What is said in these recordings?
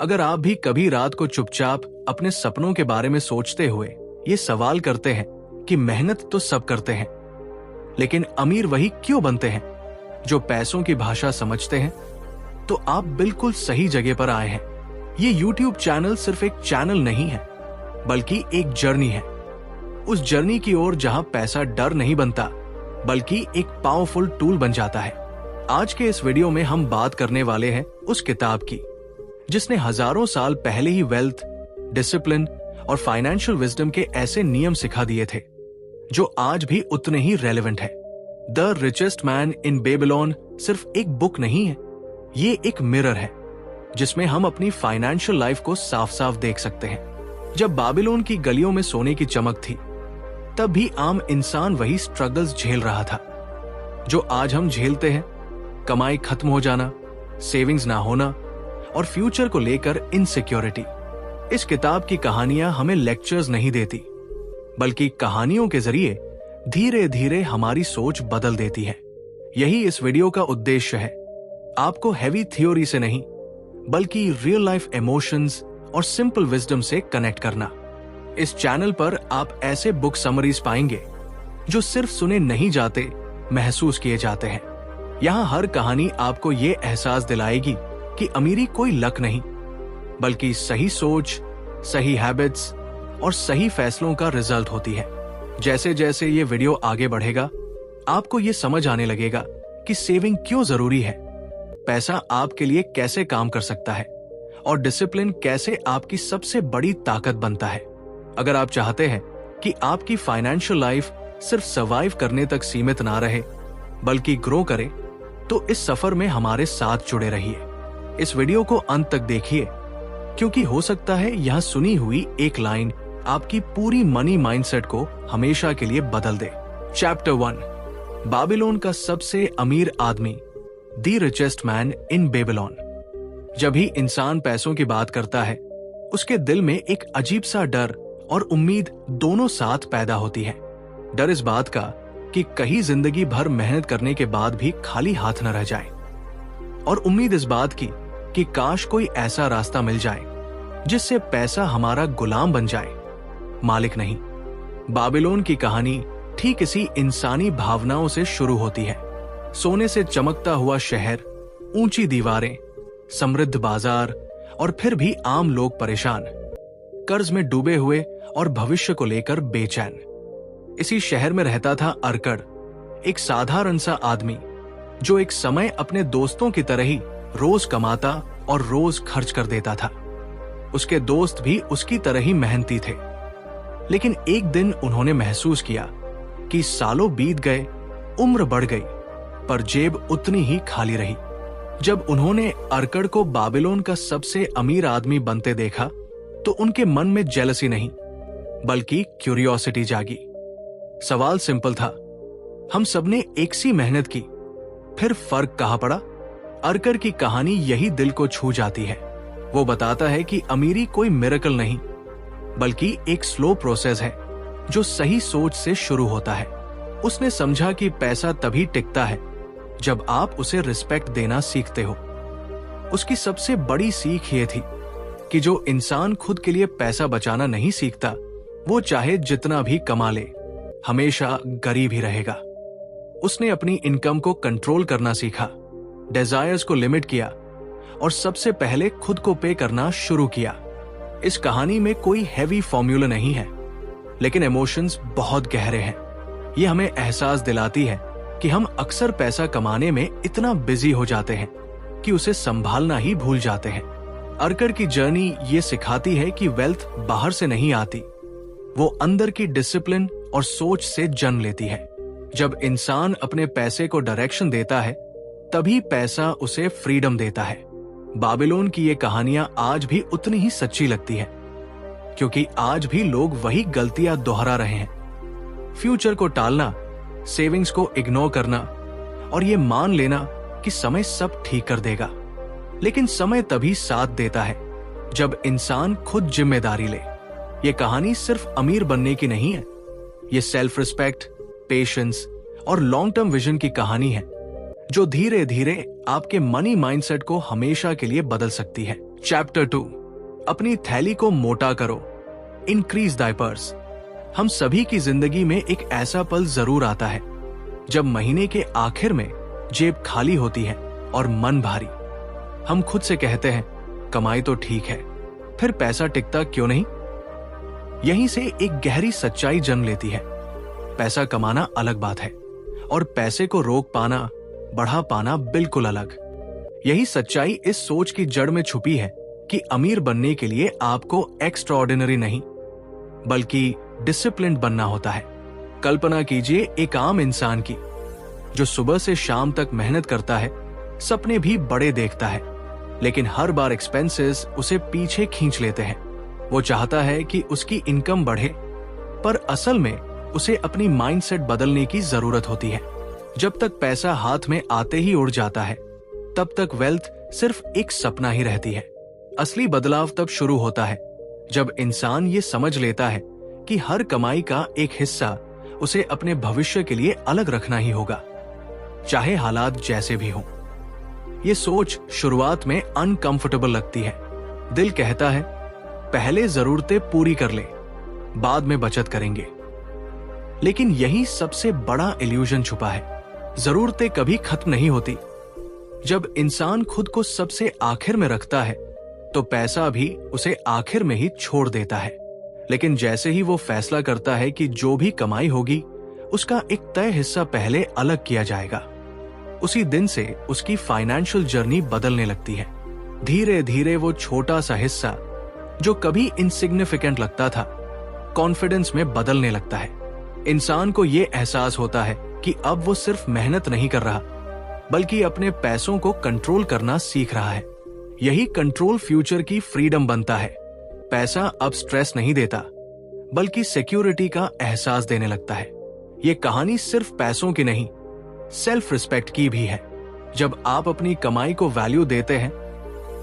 अगर आप भी कभी रात को चुपचाप अपने सपनों के बारे में सोचते हुए ये सवाल करते हैं कि मेहनत तो सब करते हैं, लेकिन अमीर वही क्यों बनते हैं जो पैसों की भाषा समझते हैं, तो आप बिल्कुल सही जगह पर आए हैं। ये YouTube चैनल सिर्फ एक चैनल नहीं है, बल्कि एक जर्नी है। उस जर्नी की ओर जहां पैसा डर नहीं बनता, बल्कि एक पावरफुल टूल बन जाता है। आज के इस वीडियो में हम बात करने वाले हैं उस किताब की जिसने हजारों साल पहले ही वेल्थ, डिसिप्लिन और फाइनेंशियल विजडम के ऐसे नियम सिखा दिए थे जो आज भी उतने ही रेलेवेंट है। The richest man in Babylon सिर्फ एक बुक नहीं है, ये एक मिरर है जिसमें हम अपनी फाइनेंशियल लाइफ को साफ साफ देख सकते हैं। जब बाबिलोन की गलियों में सोने की चमक थी, तब भी आम इंसान वही स्ट्रगल्स झेल रहा था जो आज हम झेलते हैं। कमाई खत्म हो जाना, सेविंग्स ना होना और फ्यूचर को लेकर इनसिक्योरिटी। इस किताब की कहानियां हमें लेक्चर्स नहीं देती, बल्कि कहानियों के जरिए धीरे धीरे हमारी सोच बदल देती है। यही इस वीडियो का उद्देश्य है, आपको हैवी थ्योरी से नहीं, बल्कि रियल लाइफ इमोशंस और सिंपल विजडम से कनेक्ट करना। इस चैनल पर आप ऐसे बुक समरीज पाएंगे जो सिर्फ सुने नहीं जाते, महसूस किए जाते हैं। यहाँ हर कहानी आपको ये एहसास दिलाएगी कि अमीरी कोई लक नहीं, बल्कि सही सोच, सही हैबिट्स और सही फैसलों का रिजल्ट होती है। जैसे जैसे ये वीडियो आगे बढ़ेगा, आपको ये समझ आने लगेगा कि सेविंग क्यों जरूरी है, पैसा आपके लिए कैसे काम कर सकता है और डिसिप्लिन कैसे आपकी सबसे बड़ी ताकत बनता है। अगर आप चाहते हैं कि आपकी फाइनेंशियल लाइफ सिर्फ सर्वाइव करने तक सीमित ना रहे, बल्कि ग्रो करे, तो इस सफर में हमारे साथ जुड़े रहिए। इस वीडियो को अंत तक देखिए, क्योंकि हो सकता है यहां सुनी हुई एक लाइन आपकी पूरी मनी माइंडसेट को हमेशा के लिए बदल दे। चैप्टर 1, बाबिलोन का सबसे अमीर आदमी, the richest man in Babylon. जब ही इंसान पैसों की बात करता है, उसके दिल में एक अजीब सा डर और उम्मीद दोनों साथ पैदा होती है। डर इस बात का कि कहीं जिंदगी भर मेहनत करने के बाद भी खाली हाथ न रह जाए, और उम्मीद इस बात की कि काश कोई ऐसा रास्ता मिल जाए जिससे पैसा हमारा गुलाम बन जाए, मालिक नहीं। बाबिलोन की कहानी ठीक इसी इंसानी भावनाओं से शुरू होती है। सोने से चमकता हुआ शहर, ऊंची दीवारें, समृद्ध बाजार और फिर भी आम लोग परेशान, कर्ज में डूबे हुए और भविष्य को लेकर बेचैन। इसी शहर में रहता था अर्कड़, एक साधारण सा आदमी जो एक समय अपने दोस्तों की तरह ही रोज कमाता और रोज खर्च कर देता था। उसके दोस्त भी उसकी तरह ही मेहनती थे, लेकिन एक दिन उन्होंने महसूस किया कि सालों बीत गए, उम्र बढ़ गई, पर जेब उतनी ही खाली रही। जब उन्होंने अर्कड़ को बाबिलोन का सबसे अमीर आदमी बनते देखा, तो उनके मन में जेलसी नहीं, बल्कि क्यूरियोसिटी जागी। सवाल सिंपल था, हम सबने एक सी मेहनत की, फिर फर्क कहां पड़ा? अर्कड़ की कहानी यही दिल को छू जाती है। वो बताता है कि अमीरी कोई मिरेकल नहीं, बल्कि एक स्लो प्रोसेस है जो सही सोच से शुरू होता है। उसने समझा कि पैसा तभी टिकता है जब आप उसे रिस्पेक्ट देना सीखते हो। उसकी सबसे बड़ी सीख ये थी कि जो इंसान खुद के लिए पैसा बचाना नहीं सीखता, वो चाहे जितना भी कमा ले, हमेशा गरीब ही रहेगा। उसने अपनी इनकम को कंट्रोल करना सीखा, डिजायर्स को लिमिट किया और सबसे पहले खुद को पे करना शुरू किया। इस कहानी में कोई हैवी फॉर्मूला नहीं है, लेकिन इमोशंस बहुत गहरे हैं। ये हमें एहसास दिलाती है कि हम अक्सर पैसा कमाने में इतना बिजी हो जाते हैं कि उसे संभालना ही भूल जाते हैं। अर्कड़ की जर्नी ये सिखाती है कि वेल्थ बाहर से नहीं आती, वो अंदर की डिसिप्लिन और सोच से जन्म लेती है। जब इंसान अपने पैसे को डायरेक्शन देता है, तभी पैसा उसे फ्रीडम देता है। बाबिलोन की ये कहानियां आज भी उतनी ही सच्ची लगती है, क्योंकि आज भी लोग वही गलतियां दोहरा रहे हैं। फ्यूचर को टालना, सेविंग्स को इग्नोर करना और ये मान लेना कि समय सब ठीक कर देगा। लेकिन समय तभी साथ देता है जब इंसान खुद जिम्मेदारी ले। ये कहानी सिर्फ अमीर बनने की नहीं है, ये सेल्फ रिस्पेक्ट, पेशेंस और लॉन्ग टर्म विजन की कहानी है जो धीरे धीरे आपके मनी माइंडसेट को हमेशा के लिए बदल सकती है। चैप्टर 2, अपनी थैली को मोटा करो, इंक्रीज डायपर्स। हम सभी की जिंदगी में एक ऐसा पल जरूर आता है जब महीने के आखिर में जेब खाली होती है और मन भारी। हम खुद से कहते हैं कमाई तो ठीक है, फिर पैसा टिकता क्यों नहीं। यहीं से एक गहरी सच्चाई जन्म लेती है। पैसा कमाना अलग बात है और पैसे को रोक पाना, बढ़ा पाना बिल्कुल अलग। यही सच्चाई इस सोच की जड़ में छुपी है कि अमीर बनने के लिए आपको एक्स्ट्राऑर्डिनरी नहीं बल्कि डिसिप्लिन्ड बनना होता है। कल्पना कीजिए एक आम इंसान की जो सुबह से शाम तक मेहनत करता है, सपने भी बड़े देखता है, लेकिन हर बार एक्सपेंसेस उसे पीछे खींच लेते हैं। वो चाहता है कि उसकी इनकम बढ़े, पर असल में उसे अपनी माइंडसेट बदलने की जरूरत होती है। जब तक पैसा हाथ में आते ही उड़ जाता है, तब तक वेल्थ सिर्फ एक सपना ही रहती है। असली बदलाव तब शुरू होता है जब इंसान ये समझ लेता है कि हर कमाई का एक हिस्सा उसे अपने भविष्य के लिए अलग रखना ही होगा, चाहे हालात जैसे भी हों। ये सोच शुरुआत में अनकंफर्टेबल लगती है। दिल कहता है पहले जरूरतें पूरी कर ले, बाद में बचत करेंगे। लेकिन यही सबसे बड़ा इल्यूजन छुपा है। जरूरतें कभी खत्म नहीं होती। जब इंसान खुद को सबसे आखिर में रखता है तो पैसा भी उसे आखिर में ही छोड़ देता है। लेकिन जैसे ही वो फैसला करता है कि जो भी कमाई होगी उसका एक तय हिस्सा पहले अलग किया जाएगा, उसी दिन से उसकी फाइनेंशियल जर्नी बदलने लगती है। धीरे धीरे वो छोटा सा हिस्सा जो कभी इनसिग्निफिकेंट लगता था, कॉन्फिडेंस में बदलने लगता है। इंसान को ये एहसास होता है कि अब वो सिर्फ मेहनत नहीं कर रहा, बल्कि अपने पैसों को कंट्रोल करना सीख रहा है। यही कंट्रोल फ्यूचर की फ्रीडम बनता है। पैसा अब स्ट्रेस नहीं देता, बल्कि सिक्योरिटी का एहसास देने लगता है। ये कहानी सिर्फ पैसों की नहीं, सेल्फ रिस्पेक्ट की भी है। जब आप अपनी कमाई को वैल्यू देते हैं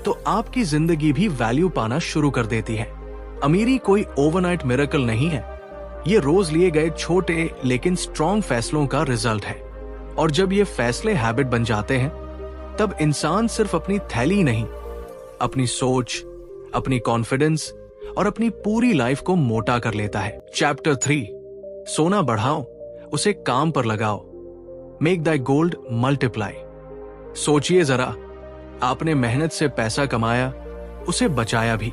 तो आपकी जिंदगी भी वैल्यू पाना शुरू कर देती है। अमीरी कोई ओवरनाइट मिरेकल नहीं है, ये रोज लिए गए छोटे लेकिन स्ट्रॉन्ग फैसलों का रिजल्ट है। और जब ये फैसले हैबिट बन जाते हैं, तब इंसान सिर्फ अपनी थैली नहीं, अपनी सोच, अपनी कॉन्फिडेंस और अपनी पूरी लाइफ को मोटा कर लेता है। चैप्टर 3, सोना बढ़ाओ, उसे काम पर लगाओ, मेक दैट गोल्ड मल्टीप्लाई। सोचिए जरा, आपने मेहनत से पैसा कमाया, उसे बचाया भी,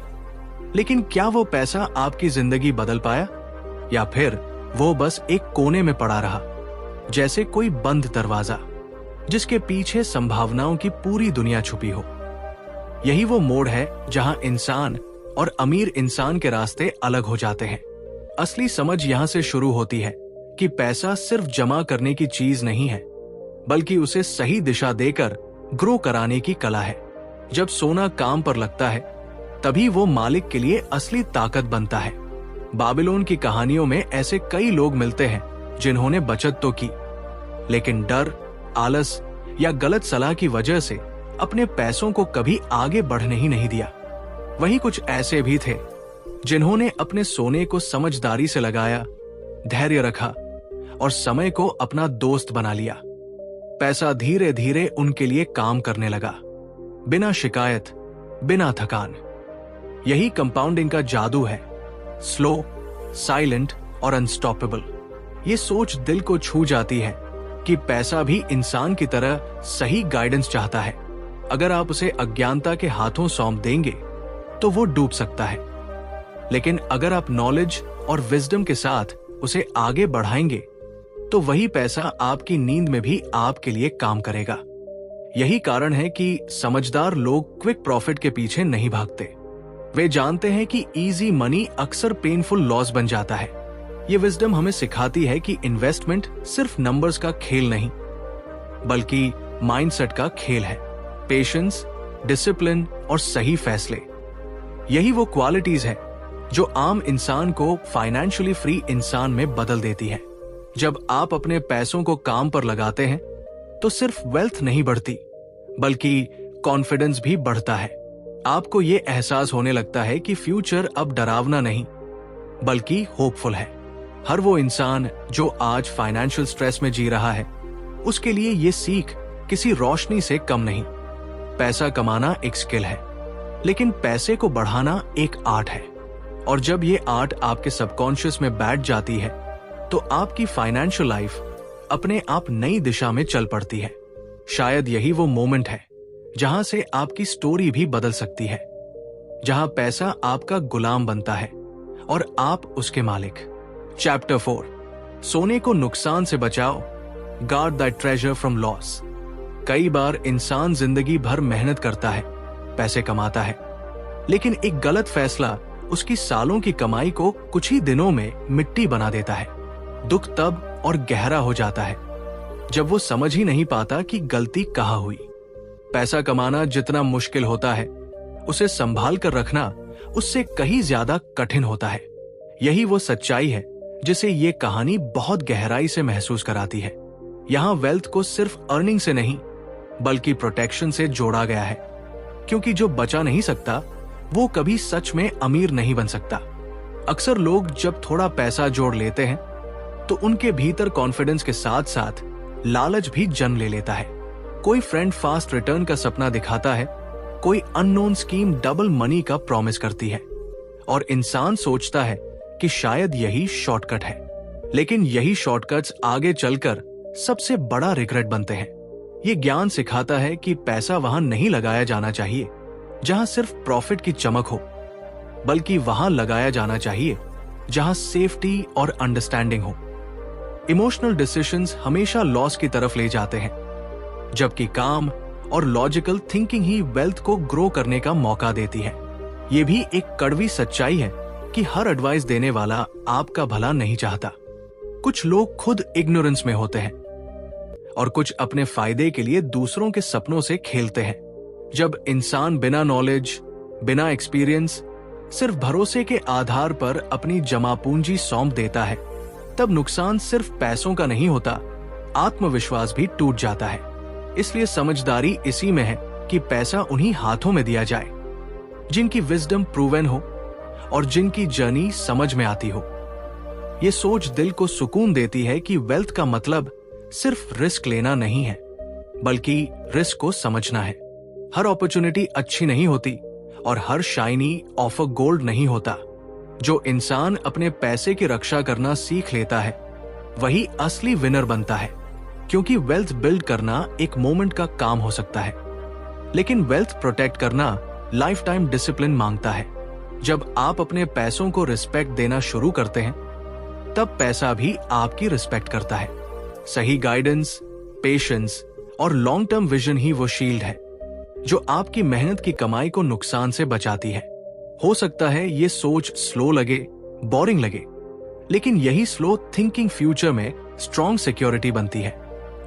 लेकिन क्या वो पैसा आपकी जिंदगी बदल पाया, या फिर वो बस एक कोने में पड़ा रहा, जैसे कोई बंद दरवाजा जिसके पीछे संभावनाओं की पूरी दुनिया छुपी हो। यही वो मोड़ है जहां इंसान और अमीर इंसान के रास्ते अलग हो जाते हैं। असली समझ यहां से शुरू होती है कि पैसा सिर्फ जमा करने की चीज नहीं है, बल्कि उसे सही दिशा देकर ग्रो कराने की कला है। जब सोना काम पर लगता है, तभी वो मालिक के लिए असली ताकत बनता है। बाबिलोन की कहानियों में ऐसे कई लोग मिलते हैं जिन्होंने बचत तो की, लेकिन डर, आलस या गलत सलाह की वजह से अपने पैसों को कभी आगे बढ़ने ही नहीं दिया। वहीं कुछ ऐसे भी थे जिन्होंने अपने सोने को समझदारी से लगाया, धैर्य रखा और समय को अपना दोस्त बना लिया। पैसा धीरे धीरे उनके लिए काम करने लगा, बिना शिकायत, बिना थकान। यही कंपाउंडिंग का जादू है, स्लो, साइलेंट और अनस्टॉपेबल। ये सोच दिल को छू जाती है कि पैसा भी इंसान की तरह सही गाइडेंस चाहता है। अगर आप उसे अज्ञानता के हाथों सौंप देंगे तो वो डूब सकता है, लेकिन अगर आप नॉलेज और विजडम के साथ उसे आगे बढ़ाएंगे तो वही पैसा आपकी नींद में भी आपके लिए काम करेगा। यही कारण है कि समझदार लोग क्विक प्रॉफिट के पीछे नहीं भागते। वे जानते हैं कि इजी मनी अक्सर पेनफुल लॉस बन जाता है। ये विजडम हमें सिखाती है कि इन्वेस्टमेंट सिर्फ नंबर्स का खेल नहीं, बल्कि माइंडसेट का खेल है। पेशेंस, डिसिप्लिन और सही फैसले, यही वो क्वालिटीज है जो आम इंसान को फाइनेंशियली फ्री इंसान में बदल देती है। जब आप अपने पैसों को काम पर लगाते हैं तो सिर्फ वेल्थ नहीं बढ़ती, बल्कि कॉन्फिडेंस भी बढ़ता है। आपको ये एहसास होने लगता है कि फ्यूचर अब डरावना नहीं, बल्कि होपफुल है। हर वो इंसान जो आज फाइनेंशियल स्ट्रेस में जी रहा है, उसके लिए ये सीख किसी रोशनी से कम नहीं। पैसा कमाना एक स्किल है, लेकिन पैसे को बढ़ाना एक आर्ट है, और जब ये आर्ट आपके सबकॉन्शियस में बैठ जाती है तो आपकी फाइनेंशियल लाइफ अपने आप नई दिशा में चल पड़ती है। शायद यही वो मोमेंट है जहां से आपकी स्टोरी भी बदल सकती है, जहां पैसा आपका गुलाम बनता है और आप उसके मालिक। चैप्टर 4, सोने को नुकसान से बचाओ, guard the treasure from loss. कई बार इंसान जिंदगी भर मेहनत करता है, पैसे कमाता है, लेकिन एक गलत फैसला उसकी सालों की कमाई को कुछ ही दिनों में मिट्टी बना देता है। दुख तब और गहरा हो जाता है जब वो समझ ही नहीं पाता कि गलती कहाँ हुई। पैसा कमाना जितना मुश्किल होता है, उसे संभाल कर रखना उससे कहीं ज्यादा कठिन होता है। यही वो सच्चाई है जिसे ये कहानी बहुत गहराई से महसूस कराती है। यहाँ वेल्थ को सिर्फ अर्निंग से नहीं बल्कि प्रोटेक्शन से जोड़ा गया है, क्योंकि जो बचा नहीं सकता वो कभी सच में अमीर नहीं बन सकता। अक्सर लोग जब थोड़ा पैसा जोड़ लेते हैं तो उनके भीतर कॉन्फिडेंस के साथ साथ लालच भी जन्म ले लेता है। कोई फ्रेंड फास्ट रिटर्न का सपना दिखाता है, कोई अननोन स्कीम डबल मनी का प्रॉमिस करती है, और इंसान सोचता है कि शायद यही शॉर्टकट है। लेकिन यही शॉर्टकट्स आगे चलकर सबसे बड़ा रिग्रेट बनते हैं। ये ज्ञान सिखाता है कि पैसा वहां नहीं लगाया जाना चाहिए जहां सिर्फ प्रॉफिट की चमक हो, बल्कि वहां लगाया जाना चाहिए जहां सेफ्टी और अंडरस्टैंडिंग हो। इमोशनल डिसीजंस हमेशा लॉस की तरफ ले जाते हैं, जबकि काम और लॉजिकल थिंकिंग ही वेल्थ को ग्रो करने का मौका देती है। ये भी एक कड़वी सच्चाई है कि हर एडवाइस देने वाला आपका भला नहीं चाहता। कुछ लोग खुद इग्नोरेंस में होते हैं और कुछ अपने फायदे के लिए दूसरों के सपनों से खेलते हैं। जब इंसान बिना नॉलेज, बिना एक्सपीरियंस, सिर्फ भरोसे के आधार पर अपनी जमा पूंजी सौंप देता है, तब नुकसान सिर्फ पैसों का नहीं होता, आत्मविश्वास भी टूट जाता है। इसलिए समझदारी इसी में है कि पैसा उन्हीं हाथों में दिया जाए जिनकी विजडम प्रूवन हो और जिनकी जर्नी समझ में आती हो। ये सोच दिल को सुकून देती है कि वेल्थ का मतलब सिर्फ रिस्क लेना नहीं है, बल्कि रिस्क को समझना है। हर अपॉर्चुनिटी अच्छी नहीं होती और हर शाइनी ऑफर गोल्ड नहीं होता। जो इंसान अपने पैसे की रक्षा करना सीख लेता है वही असली विनर बनता है, क्योंकि वेल्थ बिल्ड करना एक मोमेंट का काम हो सकता है, लेकिन वेल्थ प्रोटेक्ट करना लाइफ टाइम डिसिप्लिन मांगता है। जब आप अपने पैसों को रिस्पेक्ट देना शुरू करते हैं, तब पैसा भी आपकी रिस्पेक्ट करता है। सही गाइडेंस, पेशेंस और लॉन्ग टर्म विजन ही वो शील्ड है जो आपकी मेहनत की कमाई को नुकसान से बचाती है। हो सकता है ये सोच स्लो लगे, बोरिंग लगे, लेकिन यही स्लो थिंकिंग फ्यूचर में स्ट्रॉन्ग सिक्योरिटी बनती है,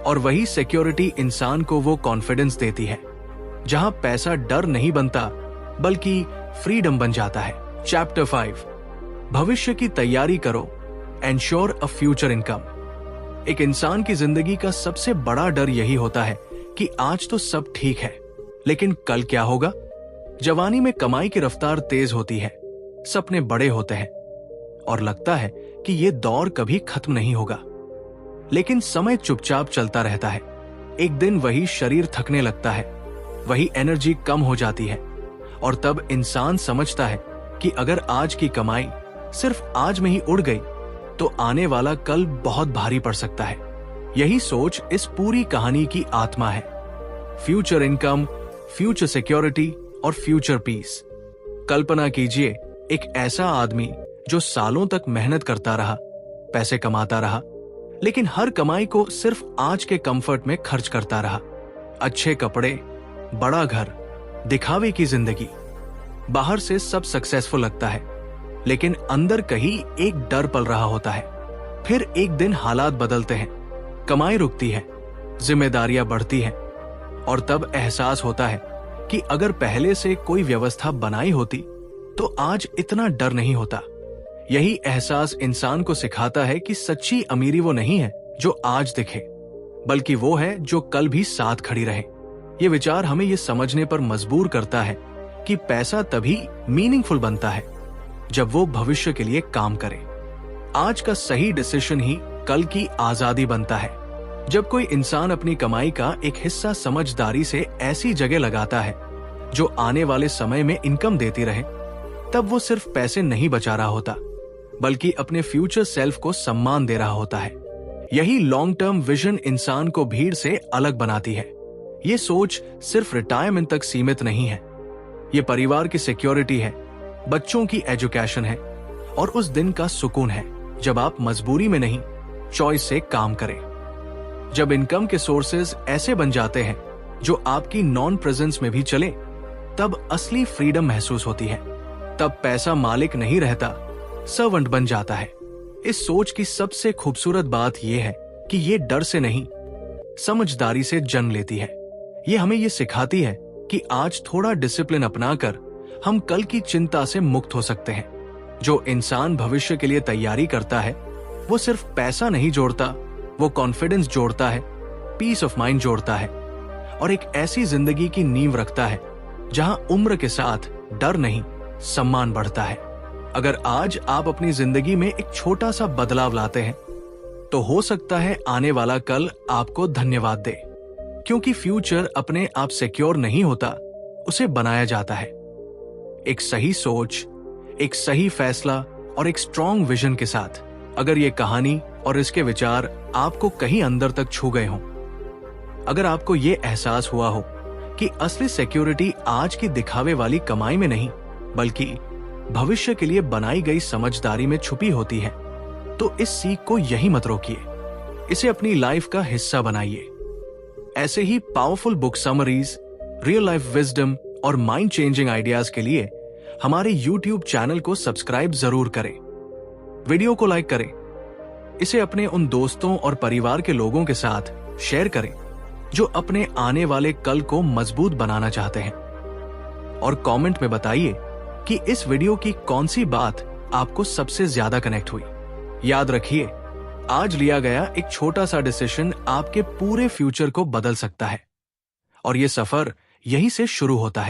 और वही सिक्योरिटी इंसान को वो कॉन्फिडेंस देती है जहां पैसा डर नहीं बनता बल्कि फ्रीडम बन जाता है। चैप्टर 5, भविष्य की तैयारी करो, एंश्योर अ फ्यूचर इनकम। एक इंसान की जिंदगी का सबसे बड़ा डर यही होता है कि आज तो सब ठीक है, लेकिन कल क्या होगा। जवानी में कमाई की रफ्तार तेज होती है, सपने बड़े होते हैं और लगता है कि ये दौर कभी खत्म नहीं होगा, लेकिन समय चुपचाप चलता रहता है। एक दिन वही शरीर थकने लगता है, वही एनर्जी कम हो जाती है, और तब इंसान समझता है कि अगर आज की कमाई सिर्फ आज में ही उड़ गई तो आने वाला कल बहुत भारी पड़ सकता है। यही सोच इस पूरी कहानी की आत्मा है। फ्यूचर इनकम, फ्यूचर सिक्योरिटी और फ्यूचर पीस। कल्पना कीजिए एक ऐसा आदमी जो सालों तक मेहनत करता रहा, पैसे कमाता रहा, लेकिन हर कमाई को सिर्फ आज के कंफर्ट में खर्च करता रहा। अच्छे कपड़े, बड़ा घर, दिखावे की जिंदगी। बाहर से सब सक्सेसफुल लगता है, लेकिन अंदर कहीं एक डर पल रहा होता है। फिर एक दिन हालात बदलते हैं, कमाई रुकती है, जिम्मेदारियां बढ़ती हैं, और तब एहसास होता है कि अगर पहले से कोई व्यवस्था बनाई होती तो आज इतना डर नहीं होता। यही एहसास इंसान को सिखाता है कि सच्ची अमीरी वो नहीं है जो आज दिखे, बल्कि वो है जो कल भी साथ खड़ी रहे। ये विचार हमें ये समझने पर मजबूर करता है कि पैसा तभी मीनिंगफुल बनता है जब वो भविष्य के लिए काम करे। आज का सही डिसीजन ही कल की आजादी बनता है। जब कोई इंसान अपनी कमाई का एक हिस्सा समझदारी से ऐसी जगह लगाता है जो आने वाले समय में इनकम देती रहे, तब वो सिर्फ पैसे नहीं बचा रहा होता, बल्कि अपने फ्यूचर सेल्फ को सम्मान दे रहा होता है। यही लॉन्ग टर्म विजन इंसान को भीड़ से अलग बनाती है। ये सोच सिर्फ रिटायरमेंट तक सीमित नहीं है, ये परिवार की सिक्योरिटी है, बच्चों की एजुकेशन है और उस दिन का सुकून है जब आप मजबूरी में नहीं, चॉइस से काम करें। जब इनकम के सोर्सेज ऐसे बन जाते हैं जो आपकी नॉन प्रेजेंस में भी चले, तब असली फ्रीडम महसूस होती है। तब पैसा मालिक नहीं रहता, सर्वेंट बन जाता है। इस सोच की सबसे खूबसूरत बात यह है कि ये डर से नहीं, समझदारी से जन्म लेती है। ये हमें ये सिखाती है कि आज थोड़ा डिसिप्लिन अपनाकर हम कल की चिंता से मुक्त हो सकते हैं। जो इंसान भविष्य के लिए तैयारी करता है, वो सिर्फ पैसा नहीं जोड़ता, वो कॉन्फिडेंस जोड़ता है, पीस ऑफ माइंड जोड़ता है और एक ऐसी जिंदगी की नींव रखता है जहां उम्र के साथ डर नहीं, सम्मान बढ़ता है। अगर आज आप अपनी जिंदगी में एक छोटा सा बदलाव लाते हैं, तो हो सकता है आने वाला कल आपको धन्यवाद दे, क्योंकि फ्यूचर अपने आप सिक्योर नहीं होता, उसे बनाया जाता है। एक सही सोच, एक सही फैसला और एक स्ट्रॉन्ग विजन के साथ। अगर ये कहानी और इसके विचार आपको कहीं अंदर तक छू गए हों, अगर आपको ये एहसास हुआ हो कि असली सिक्योरिटी आज की दिखावे वाली कमाई में नहीं, बल्कि भविष्य के लिए बनाई गई समझदारी में छुपी होती है, तो इस सीख को यही मत रोकिए, इसे अपनी लाइफ का हिस्सा बनाइए। ऐसे ही powerful book summaries, real life wisdom और माइंड चेंजिंग आइडियाज के लिए हमारे YouTube चैनल को सब्सक्राइब जरूर करें। वीडियो को लाइक करें, इसे अपने उन दोस्तों और परिवार के लोगों के साथ शेयर करें जो अपने आने वाले कल को मजबूत बनाना चाहते हैं। और कमेंट में बताइए कि इस वीडियो की कौन सी बात आपको सबसे ज्यादा कनेक्ट हुई। याद रखिए, आज लिया गया एक छोटा सा डिसीजन आपके पूरे फ्यूचर को बदल सकता है और ये सफर यहीं से शुरू होता है।